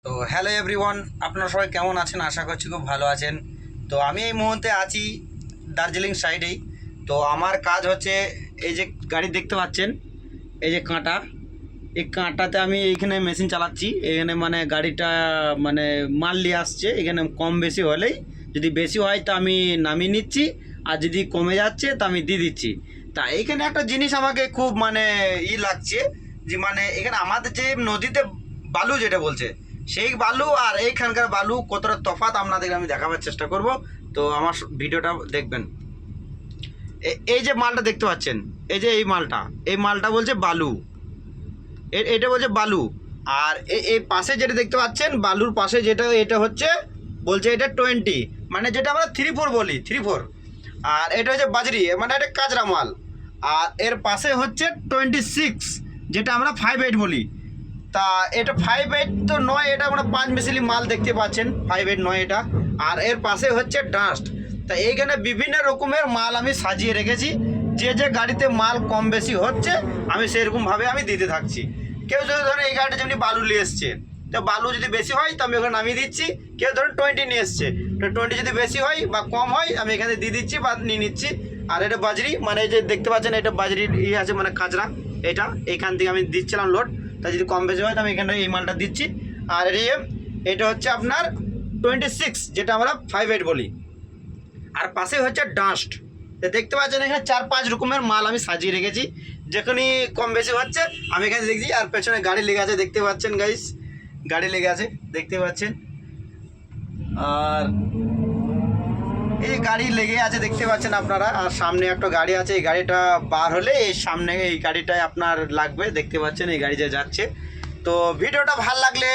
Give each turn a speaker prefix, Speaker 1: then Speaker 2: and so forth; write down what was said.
Speaker 1: তো hello everyone, আপনারা সবাই কেমন আছেন? আশা করছি খুব ভালো আছেন। তো আমি এই মুহূর্তে আছি দার্জিলিং সাইডেই। তো আমার কাজ হচ্ছে, এই যে গাড়ি দেখতে পাচ্ছেন, এই যে কাঁটা, এই কাঁটাতে আমি এইখানে মেশিন চালাচ্ছি। এখানে মানে গাড়িটা মানে মাল নিয়ে আসছে, এখানে কম বেশি হলেই, যদি বেশি হয় তা আমি নামিয়ে নিচ্ছি, আর যদি কমে যাচ্ছে তা আমি দিয়ে দিচ্ছি। তা এইখানে একটা জিনিস আমাকে খুব মানে লাগছে, যে মানে এখানে আমাদের যে নদীতে বালু যেটা বলছে, সেই বালু আর এইখানকার বালু কতটা তফাৎ আপনাদের আমি দেখাবার চেষ্টা করব। তো আমার ভিডিওটা দেখবেন। এই যে মালটা দেখতে পাচ্ছেন, এই যে এই মালটা বলছে বালু, এটা বলছে বালু। আর এই পাশে যেটা দেখতে পাচ্ছেন, বালুর পাশে যেটা, এটা হচ্ছে বলছে এটা 20, মানে যেটা আমরা 3-4 বলি, 3-4। আর এটা হচ্ছে বাজরি, মানে এটা কাঁচরা মাল। আর এর পাশে হচ্ছে 26, যেটা আমরা 5-8 বলি। তা এটা 5-8 তো নয়, এটা আমরা 5 মিশালি মাল দেখতে পাচ্ছেন, 5-8 নয় এটা। আর এর পাশে হচ্ছে ডাস্ট। তা এইখানে বিভিন্ন রকমের মাল আমি সাজিয়ে রেখেছি, যে যে গাড়িতে মাল কম বেশি হচ্ছে আমি সেরকমভাবে আমি দিতে থাকছি। কেউ যদি ধরেন এই গাড়িটা যেমনি বালু নিয়ে এসছে, তো বালু যদি বেশি হয় তো আমি ওখানে নামিয়ে দিচ্ছি। কেউ ধরেন 20 নিয়ে এসছে, তো 20 যদি বেশি হয় বা কম হয় আমি এখানে দিয়ে দিচ্ছি বা নিয়ে নিচ্ছি। আর এটা বাজরি, মানে এই যে দেখতে পাচ্ছেন এটা বাজরির আছে, মানে কাঁচরা, এটা এইখান থেকে আমি দিচ্ছিলাম লোড। তা যদি কম বেশি হয় তো আমি এখানটা এই মালটা দিচ্ছি। আর এটা হচ্ছে আপনার 26, যেটা আমরা 5-8 বলি। আর পাশে হচ্ছে ডাস্ট। দেখতে পাচ্ছেন এখানে 4-5 রকমের মাল আমি সাজিয়ে রেখেছি, যেখানেই কম বেশি হচ্ছে আমি এখানে দেখছি। আর পেছনে গাড়ি লেগে আছে, দেখতে পাচ্ছেন গাইস, গাড়ি লেগে আছে দেখতে পাচ্ছেন। আর এই গাড়ি লেগে আছে দেখতে পাচ্ছেন আপনারা। আর সামনে একটা গাড়ি আছে, এই গাড়িটা বার হলে এই সামনে এই গাড়িটায় আপনার লাগবে, দেখতে পাচ্ছেন এই গাড়ি যে যাচ্ছে। তো ভিডিওটা ভালো লাগলে